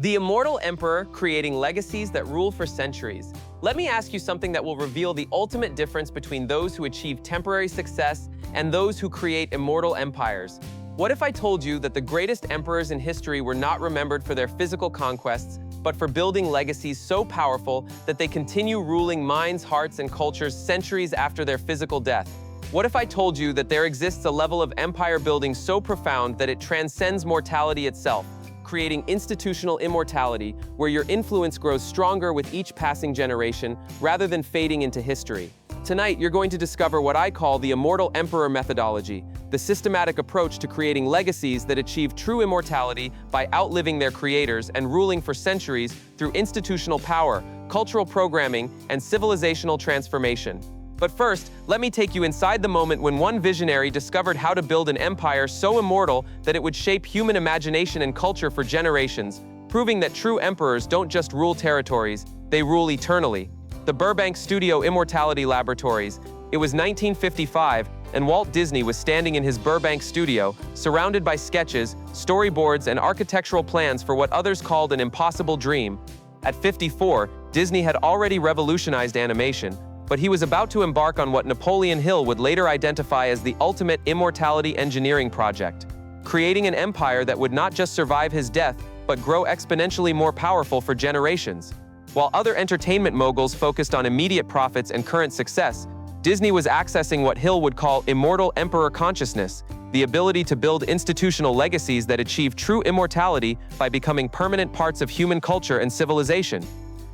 The Immortal Emperor, creating legacies that rule for centuries. Let me ask you something that will reveal the ultimate difference between those who achieve temporary success and those who create immortal empires. What if I told you that the greatest emperors in history were not remembered for their physical conquests, but for building legacies so powerful that they continue ruling minds, hearts, and cultures centuries after their physical death? What if I told you that there exists a level of empire building so profound that it transcends mortality itself, creating institutional immortality, where your influence grows stronger with each passing generation rather than fading into history? Tonight, you're going to discover what I call the Immortal Emperor methodology, the systematic approach to creating legacies that achieve true immortality by outliving their creators and ruling for centuries through institutional power, cultural programming, and civilizational transformation. But first, let me take you inside the moment when one visionary discovered how to build an empire so immortal that it would shape human imagination and culture for generations, proving that true emperors don't just rule territories, they rule eternally. The Burbank studio Immortality Laboratories. It was 1955, and Walt Disney was standing in his Burbank studio, surrounded by sketches, storyboards, and architectural plans for what others called an impossible dream. At 54, Disney had already revolutionized animation, but he was about to embark on what Napoleon Hill would later identify as the ultimate immortality engineering project, creating an empire that would not just survive his death, but grow exponentially more powerful for generations. While other entertainment moguls focused on immediate profits and current success, Disney was accessing what Hill would call Immortal Emperor consciousness, the ability to build institutional legacies that achieve true immortality by becoming permanent parts of human culture and civilization.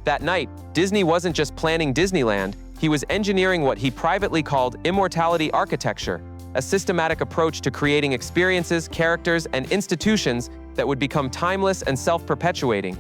That night, Disney wasn't just planning Disneyland, he was engineering what he privately called immortality architecture, a systematic approach to creating experiences, characters, and institutions that would become timeless and self-perpetuating,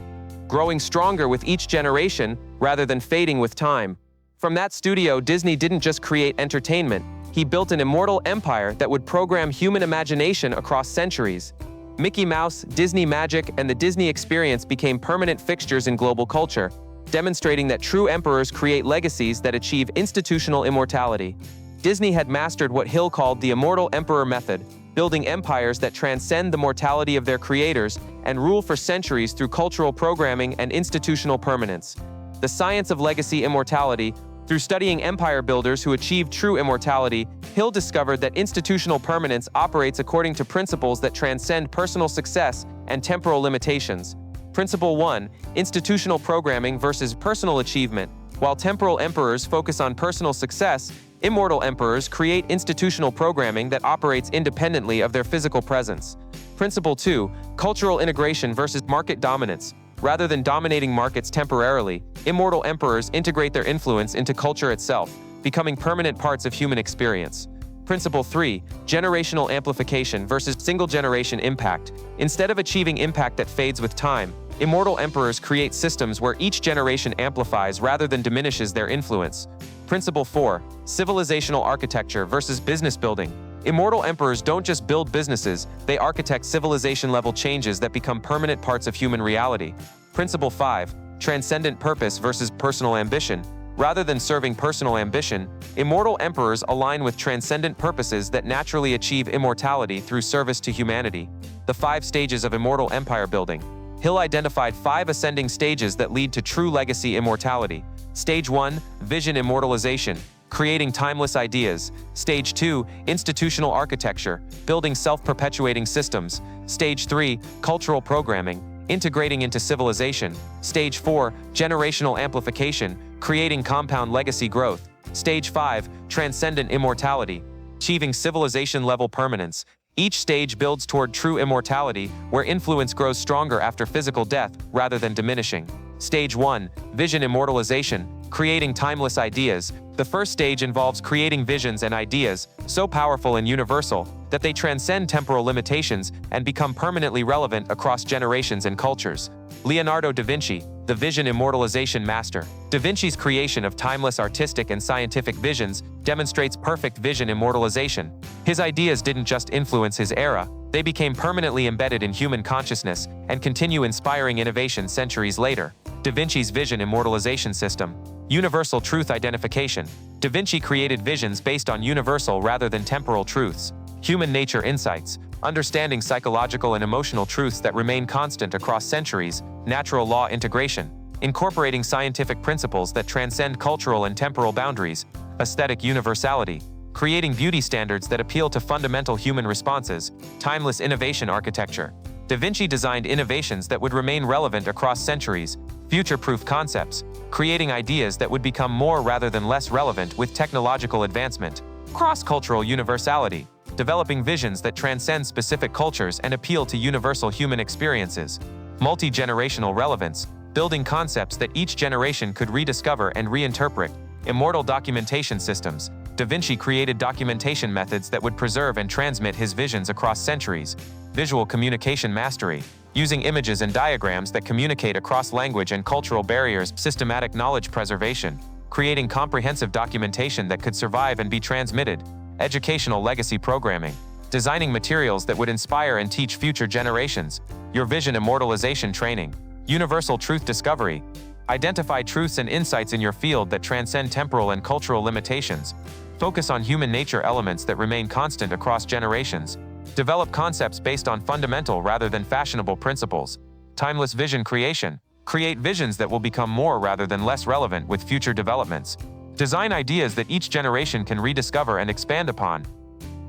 growing stronger with each generation rather than fading with time. From that studio, Disney didn't just create entertainment, he built an immortal empire that would program human imagination across centuries. Mickey Mouse, Disney Magic, and the Disney Experience became permanent fixtures in global culture, demonstrating that true emperors create legacies that achieve institutional immortality. Disney had mastered what Hill called the Immortal Emperor method, building empires that transcend the mortality of their creators and rule for centuries through cultural programming and institutional permanence. The science of legacy immortality. Through studying empire builders who achieved true immortality, Hill discovered that institutional permanence operates according to principles that transcend personal success and temporal limitations. Principle 1. Institutional programming versus personal achievement. While temporal emperors focus on personal success, immortal emperors create institutional programming that operates independently of their physical presence. Principle 2. Cultural integration versus market dominance. Rather than dominating markets temporarily, immortal emperors integrate their influence into culture itself, becoming permanent parts of human experience. Principle 3. Generational amplification versus single-generation impact. Instead of achieving impact that fades with time, immortal emperors create systems where each generation amplifies rather than diminishes their influence. Principle 4. Civilizational architecture versus business building. Immortal emperors don't just build businesses, they architect civilization-level changes that become permanent parts of human reality. Principle 5. Transcendent purpose versus personal ambition. Rather than serving personal ambition, immortal emperors align with transcendent purposes that naturally achieve immortality through service to humanity. The 5 stages of immortal empire building. Hill identified 5 ascending stages that lead to true legacy immortality. Stage 1. Vision immortalization. Creating timeless ideas. Stage 2. Institutional architecture. Building self-perpetuating systems. Stage 3. Cultural programming. Integrating into civilization. Stage 4. Generational amplification. Creating compound legacy growth. Stage 5. Transcendent immortality. Achieving civilization-level permanence. Each stage builds toward true immortality, where influence grows stronger after physical death rather than diminishing. Stage 1. Vision immortalization. Creating timeless ideas. The first stage involves creating visions and ideas so powerful and universal that they transcend temporal limitations and become permanently relevant across generations and cultures. Leonardo da Vinci, the vision immortalization master. Da Vinci's creation of timeless artistic and scientific visions demonstrates perfect vision immortalization. His ideas didn't just influence his era, they became permanently embedded in human consciousness and continue inspiring innovation centuries later. Da Vinci's vision immortalization system. Universal truth identification. Da Vinci created visions based on universal rather than temporal truths. Human nature insights. Understanding psychological and emotional truths that remain constant across centuries, natural law integration, incorporating scientific principles that transcend cultural and temporal boundaries, aesthetic universality, creating beauty standards that appeal to fundamental human responses, timeless innovation architecture. Da Vinci designed innovations that would remain relevant across centuries, future-proof concepts, creating ideas that would become more rather than less relevant with technological advancement. Cross-cultural universality, developing visions that transcend specific cultures and appeal to universal human experiences. Multi-generational relevance, building concepts that each generation could rediscover and reinterpret. Immortal documentation systems. Da Vinci created documentation methods that would preserve and transmit his visions across centuries. Visual communication mastery, using images and diagrams that communicate across language and cultural barriers. Systematic knowledge preservation, creating comprehensive documentation that could survive and be transmitted. Educational legacy programming, designing materials that would inspire and teach future generations. Your vision immortalization training, universal truth discovery, identify truths and insights in your field that transcend temporal and cultural limitations. Focus on human nature elements that remain constant across generations. Develop concepts based on fundamental rather than fashionable principles. Timeless vision creation, create visions that will become more rather than less relevant with future developments. Design ideas that each generation can rediscover and expand upon.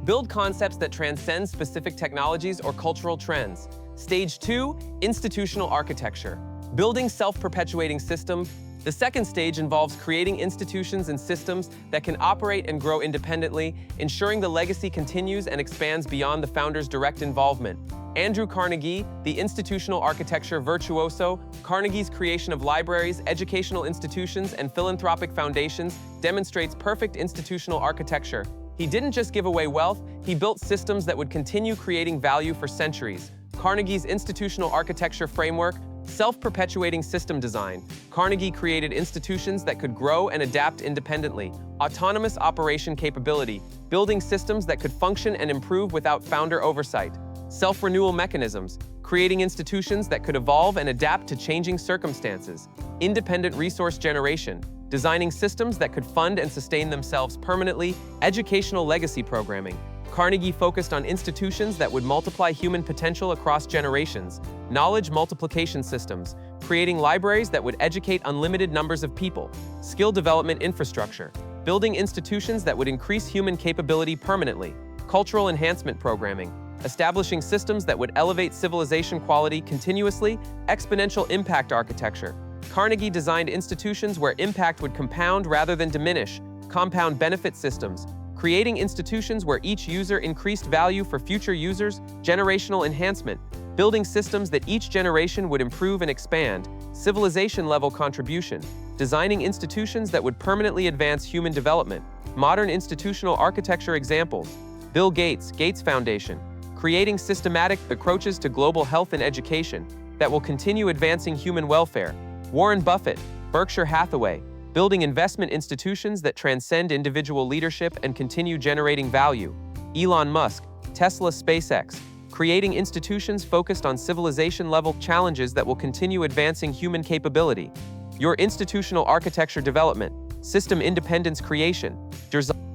Build concepts that transcend specific technologies or cultural trends. Stage 2, institutional architecture. Building self-perpetuating systems. The second stage involves creating institutions and systems that can operate and grow independently, ensuring the legacy continues and expands beyond the founder's direct involvement. Andrew Carnegie, the institutional architecture virtuoso, Carnegie's creation of libraries, educational institutions, and philanthropic foundations demonstrates perfect institutional architecture. He didn't just give away wealth, he built systems that would continue creating value for centuries. Carnegie's institutional architecture framework, self-perpetuating system design. Carnegie created institutions that could grow and adapt independently. Autonomous operation capability, building systems that could function and improve without founder oversight. Self-renewal mechanisms, creating institutions that could evolve and adapt to changing circumstances. Independent resource generation, designing systems that could fund and sustain themselves permanently. Educational legacy programming. Carnegie focused on institutions that would multiply human potential across generations. Knowledge multiplication systems, creating libraries that would educate unlimited numbers of people. Skill development infrastructure, building institutions that would increase human capability permanently. Cultural enhancement programming, establishing systems that would elevate civilization quality continuously. Exponential impact architecture. Carnegie designed institutions where impact would compound rather than diminish. Compound benefit systems, creating institutions where each user increased value for future users. Generational enhancement, building systems that each generation would improve and expand. Civilization-level contribution, designing institutions that would permanently advance human development. Modern institutional architecture examples. Bill Gates, Gates Foundation, creating systematic approaches to global health and education that will continue advancing human welfare. Warren Buffett, Berkshire Hathaway, building investment institutions that transcend individual leadership and continue generating value. Elon Musk, Tesla, SpaceX, creating institutions focused on civilization-level challenges that will continue advancing human capability. Your institutional architecture development, system independence creation,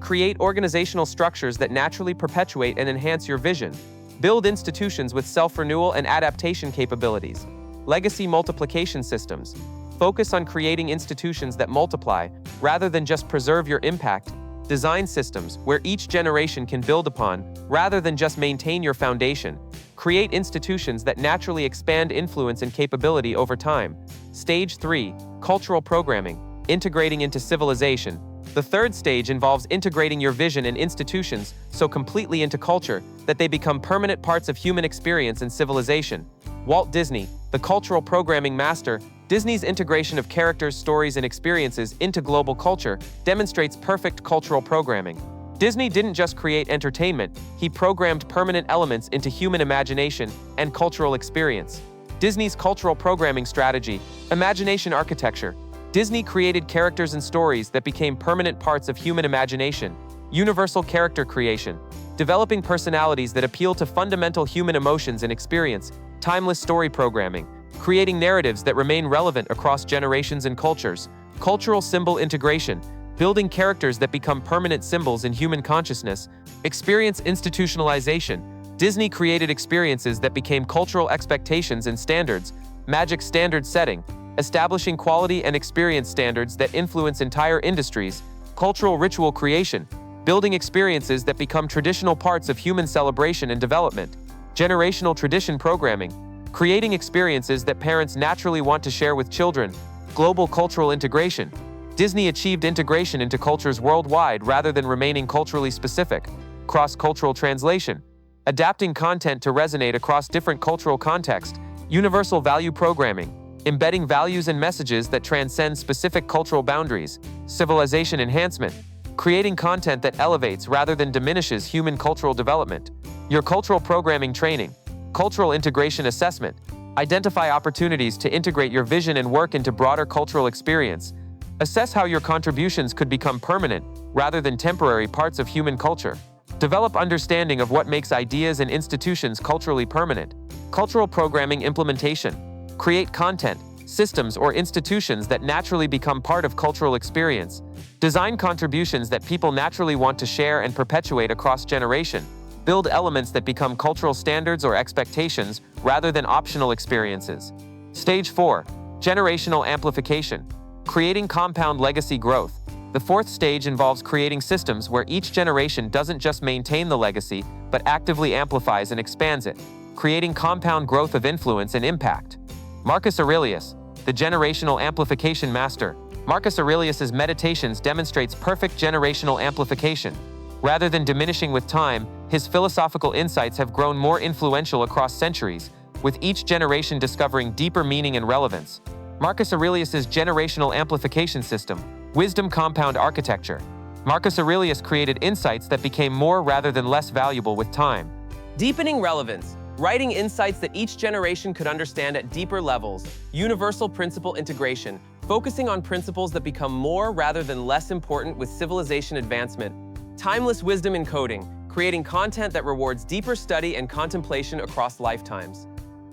create organizational structures that naturally perpetuate and enhance your vision. Build institutions with self-renewal and adaptation capabilities. Legacy multiplication systems, focus on creating institutions that multiply rather than just preserve your impact. Design systems where each generation can build upon rather than just maintain your foundation. Create institutions that naturally expand influence and capability over time. Stage 3, cultural programming, integrating into civilization. The third stage involves integrating your vision and institutions so completely into culture that they become permanent parts of human experience and civilization. Walt Disney, the cultural programming master, Disney's integration of characters, stories, and experiences into global culture demonstrates perfect cultural programming. Disney didn't just create entertainment, he programmed permanent elements into human imagination and cultural experience. Disney's cultural programming strategy, imagination architecture. Disney created characters and stories that became permanent parts of human imagination. Universal character creation, developing personalities that appeal to fundamental human emotions and experience. Timeless story programming, creating narratives that remain relevant across generations and cultures. Cultural symbol integration, building characters that become permanent symbols in human consciousness. Experience institutionalization, Disney created experiences that became cultural expectations and standards, magic standard setting, establishing quality and experience standards that influence entire industries, cultural ritual creation, building experiences that become traditional parts of human celebration and development, generational tradition programming, creating experiences that parents naturally want to share with children, global cultural integration. Disney achieved integration into cultures worldwide rather than remaining culturally specific, cross-cultural translation, adapting content to resonate across different cultural contexts, universal value programming, embedding values and messages that transcend specific cultural boundaries, civilization enhancement, creating content that elevates rather than diminishes human cultural development, your cultural programming training, cultural integration assessment, identify opportunities to integrate your vision and work into broader cultural experience, assess how your contributions could become permanent rather than temporary parts of human culture, develop understanding of what makes ideas and institutions culturally permanent, cultural programming implementation, create content, systems, or institutions that naturally become part of cultural experience, design contributions that people naturally want to share and perpetuate across generation, build elements that become cultural standards or expectations rather than optional experiences. Stage 4. Generational amplification. Creating compound legacy growth. The fourth stage involves creating systems where each generation doesn't just maintain the legacy, but actively amplifies and expands it, creating compound growth of influence and impact. Marcus Aurelius, the generational amplification master. Marcus Aurelius's meditations demonstrates perfect generational amplification. Rather than diminishing with time, his philosophical insights have grown more influential across centuries, with each generation discovering deeper meaning and relevance. Marcus Aurelius's generational amplification system, wisdom compound architecture. Marcus Aurelius created insights that became more rather than less valuable with time. Deepening relevance. Writing insights that each generation could understand at deeper levels. Universal principle integration. Focusing on principles that become more rather than less important with civilization advancement. Timeless wisdom encoding. Creating content that rewards deeper study and contemplation across lifetimes.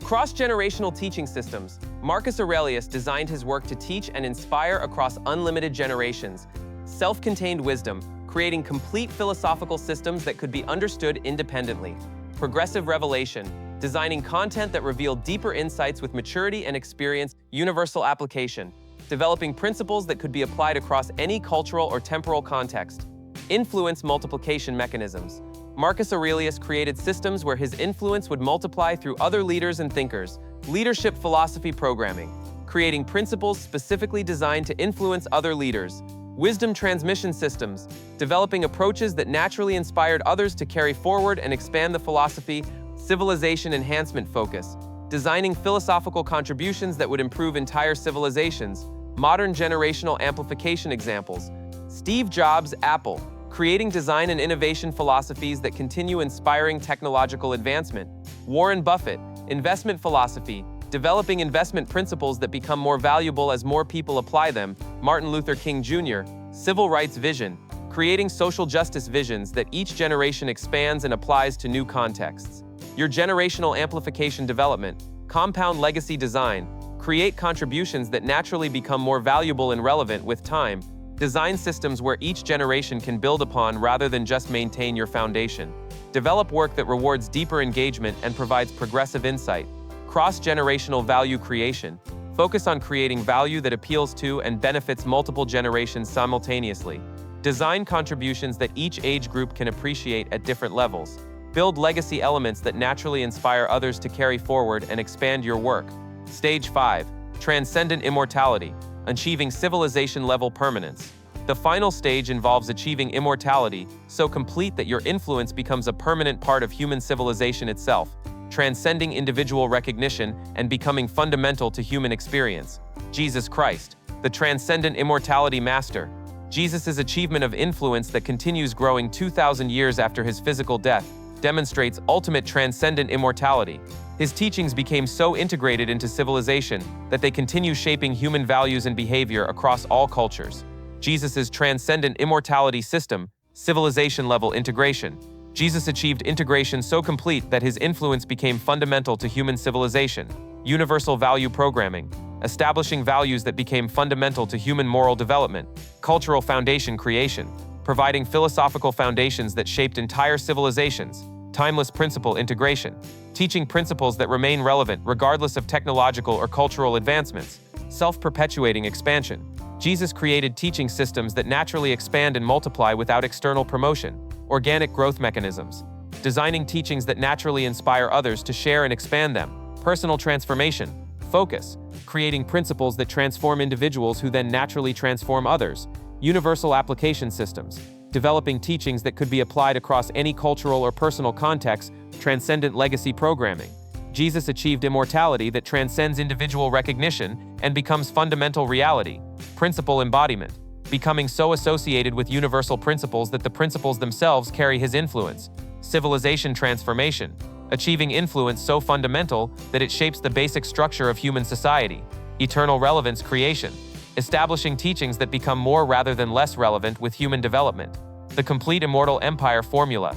Cross-generational teaching systems. Marcus Aurelius designed his work to teach and inspire across unlimited generations. Self-contained wisdom. Creating complete philosophical systems that could be understood independently. Progressive revelation, designing content that revealed deeper insights with maturity and experience. Universal application, developing principles that could be applied across any cultural or temporal context. Influence multiplication mechanisms. Marcus Aurelius created systems where his influence would multiply through other leaders and thinkers. Leadership philosophy programming, creating principles specifically designed to influence other leaders. Wisdom transmission systems, developing approaches that naturally inspired others to carry forward and expand the philosophy. Civilization enhancement focus, designing philosophical contributions that would improve entire civilizations. Modern generational amplification examples. Steve Jobs, Apple, creating design and innovation philosophies that continue inspiring technological advancement. Warren Buffett, investment philosophy, developing investment principles that become more valuable as more people apply them. Martin Luther King Jr., civil rights vision, creating social justice visions that each generation expands and applies to new contexts. Your generational amplification development, compound legacy design, create contributions that naturally become more valuable and relevant with time. Design systems where each generation can build upon rather than just maintain your foundation. Develop work that rewards deeper engagement and provides progressive insight. Cross-generational value creation. Focus on creating value that appeals to and benefits multiple generations simultaneously. Design contributions that each age group can appreciate at different levels. Build legacy elements that naturally inspire others to carry forward and expand your work. Stage 5. Transcendent immortality. Achieving civilization-level permanence. The final stage involves achieving immortality, so complete that your influence becomes a permanent part of human civilization itself, transcending individual recognition and becoming fundamental to human experience. Jesus Christ, the transcendent immortality master. Jesus' achievement of influence that continues growing 2,000 years after his physical death demonstrates ultimate transcendent immortality. His teachings became so integrated into civilization that they continue shaping human values and behavior across all cultures. Jesus' transcendent immortality system, civilization-level integration. Jesus achieved integration so complete that his influence became fundamental to human civilization. Universal value programming, establishing values that became fundamental to human moral development. Cultural foundation creation, providing philosophical foundations that shaped entire civilizations. timeless principle integration, teaching principles that remain relevant regardless of technological or cultural advancements. Self-perpetuating expansion. Jesus created teaching systems that naturally expand and multiply without external promotion. Organic growth mechanisms. Designing teachings that naturally inspire others to share and expand them. Personal transformation. Focus. Creating principles that transform individuals who then naturally transform others. Universal application systems. Developing teachings that could be applied across any cultural or personal context. Transcendent legacy programming. Jesus achieved immortality that transcends individual recognition and becomes fundamental reality. Principle embodiment. Becoming so associated with universal principles that the principles themselves carry his influence. Civilization transformation. Achieving influence so fundamental that it shapes the basic structure of human society. Eternal relevance creation. Establishing teachings that become more rather than less relevant with human development. The complete Immortal Empire formula.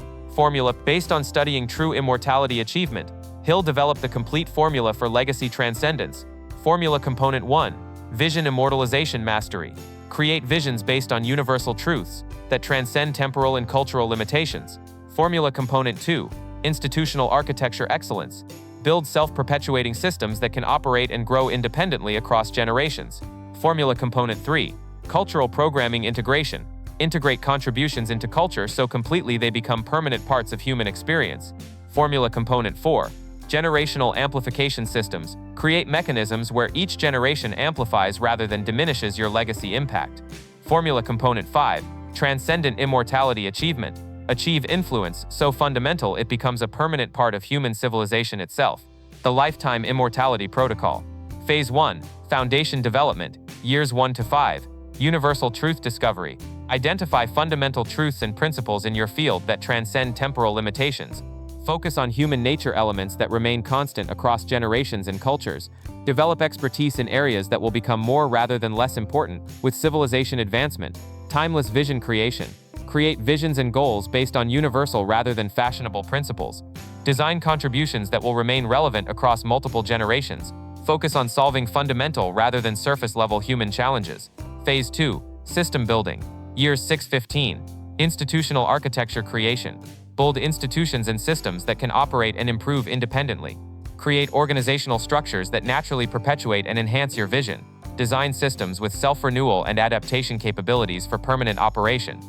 Based on studying true immortality achievement, Hill developed the complete formula for legacy transcendence. Formula Component 1. Vision immortalization mastery. Create visions based on universal truths that transcend temporal and cultural limitations. Formula Component 2. Institutional architecture excellence. Build self-perpetuating systems that can operate and grow independently across generations. Formula Component 3. Cultural programming integration. Integrate contributions into culture so completely they become permanent parts of human experience. Formula Component 4. Generational amplification systems. Create mechanisms where each generation amplifies rather than diminishes your legacy impact. Formula Component 5. Transcendent immortality achievement. Achieve influence so fundamental it becomes a permanent part of human civilization itself. The Lifetime Immortality Protocol. Phase 1. Foundation development. Years 1 to 5. Universal truth discovery. Identify fundamental truths and principles in your field that transcend temporal limitations. Focus on human nature elements that remain constant across generations and cultures. Develop expertise in areas that will become more rather than less important with civilization advancement. Timeless vision creation. Create visions and goals based on universal rather than fashionable principles. Design contributions that will remain relevant across multiple generations. Focus on solving fundamental rather than surface-level human challenges. Phase 2. System building. Years 6-15. Institutional architecture creation. Build institutions and systems that can operate and improve independently. Create organizational structures that naturally perpetuate and enhance your vision. Design systems with self-renewal and adaptation capabilities for permanent operation.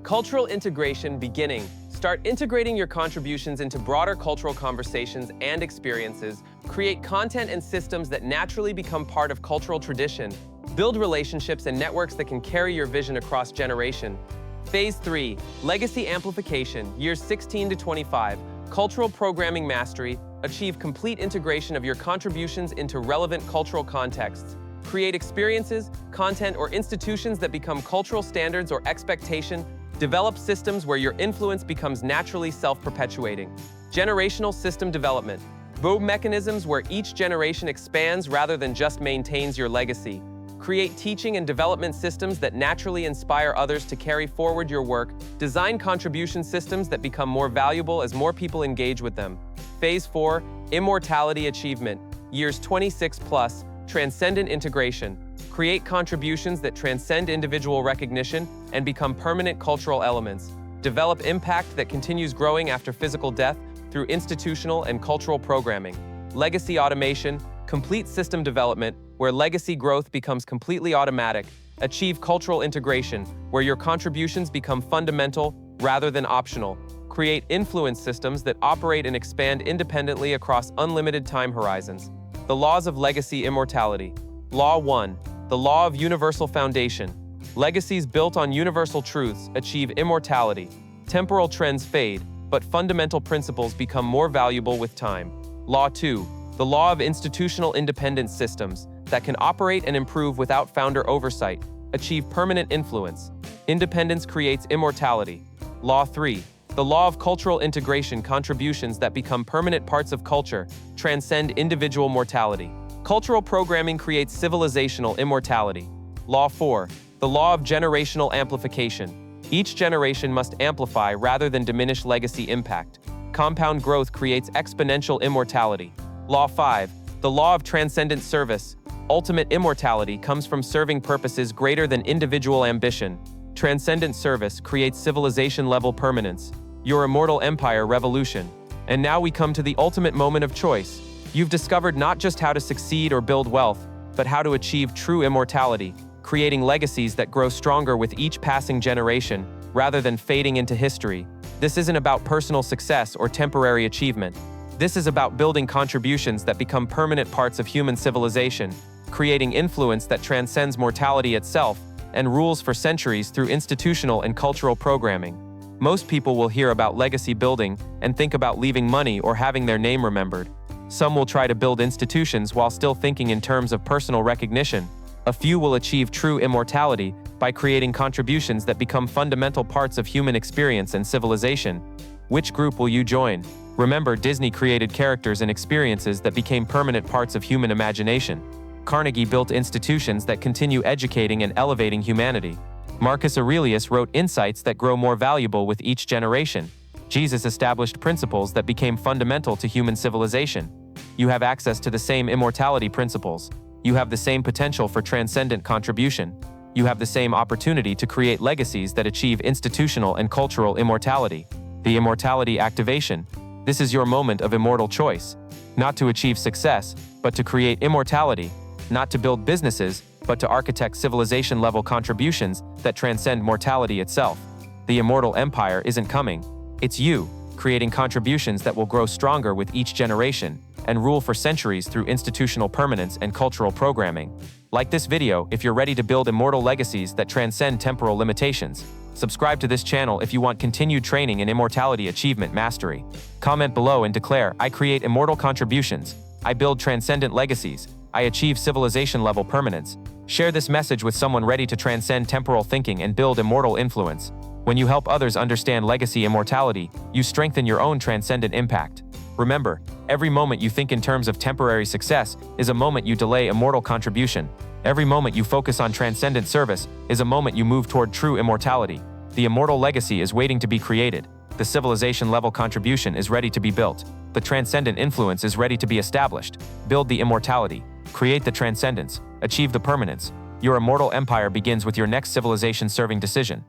Cultural integration beginning. Start integrating your contributions into broader cultural conversations and experiences. Create content and systems that naturally become part of cultural tradition. Build relationships and networks that can carry your vision across generation. Phase 3. Legacy amplification. Years 16 to 25. Cultural programming mastery. Achieve complete integration of your contributions into relevant cultural contexts. Create experiences, content, or institutions that become cultural standards or expectation. Develop systems where your influence becomes naturally self-perpetuating. Generational system development. Build mechanisms where each generation expands rather than just maintains your legacy. Create teaching and development systems that naturally inspire others to carry forward your work. Design contribution systems that become more valuable as more people engage with them. Phase 4. Immortality achievement. Years 26 plus. Transcendent integration. Create contributions that transcend individual recognition and become permanent cultural elements. Develop impact that continues growing after physical death through institutional and cultural programming. Legacy automation. Complete system development, where legacy growth becomes completely automatic. Achieve cultural integration, where your contributions become fundamental rather than optional. Create influence systems that operate and expand independently across unlimited time horizons. The laws of legacy immortality. Law 1. The law of universal foundation. Legacies built on universal truths achieve immortality. Temporal trends fade, but fundamental principles become more valuable with time. Law 2. The law of institutional independent systems that can operate and improve without founder oversight, achieve permanent influence. Independence creates immortality. Law 3. The law of cultural integration contributions that become permanent parts of culture transcend individual mortality. Cultural programming creates civilizational immortality. Law 4. The law of generational amplification. Each generation must amplify rather than diminish legacy impact. Compound growth creates exponential immortality. Law 5. The law of transcendent service. Ultimate immortality comes from serving purposes greater than individual ambition. Transcendent service creates civilization-level permanence. your Immortal Empire revolution. And now we come to the ultimate moment of choice. You've discovered not just how to succeed or build wealth, but how to achieve true immortality, creating legacies that grow stronger with each passing generation, rather than fading into history. This isn't about personal success or temporary achievement. This is about building contributions that become permanent parts of human civilization, creating influence that transcends mortality itself, and rules for centuries through institutional and cultural programming. Most people will hear about legacy building and think about leaving money or having their name remembered. Some will try to build institutions while still thinking in terms of personal recognition. A few will achieve true immortality by creating contributions that become fundamental parts of human experience and civilization. Which group will you join? Remember, Disney created characters and experiences that became permanent parts of human imagination. Carnegie built institutions that continue educating and elevating humanity. Marcus Aurelius wrote insights that grow more valuable with each generation. Jesus established principles that became fundamental to human civilization. You have access to the same immortality principles. You have the same potential for transcendent contribution. You have the same opportunity to create legacies that achieve institutional and cultural immortality. The immortality activation. This is your moment of immortal choice. Not to achieve success, but to create immortality. Not to build businesses, but to architect civilization-level contributions that transcend mortality itself. The Immortal Empire isn't coming. It's you, creating contributions that will grow stronger with each generation and rule for centuries through institutional permanence and cultural programming. Like this video if you're ready to build immortal legacies that transcend temporal limitations. Subscribe to this channel if you want continued training in immortality achievement mastery. Comment below and declare, I create immortal contributions. I build transcendent legacies. I achieve civilization-level permanence. Share this message with someone ready to transcend temporal thinking and build immortal influence. When you help others understand legacy immortality, you strengthen your own transcendent impact. Remember, every moment you think in terms of temporary success is a moment you delay immortal contribution. Every moment you focus on transcendent service is a moment you move toward true immortality. The immortal legacy is waiting to be created. The civilization-level contribution is ready to be built. The transcendent influence is ready to be established. Build the immortality. Create the transcendence. Achieve the permanence. Your immortal empire begins with your next civilization-serving decision.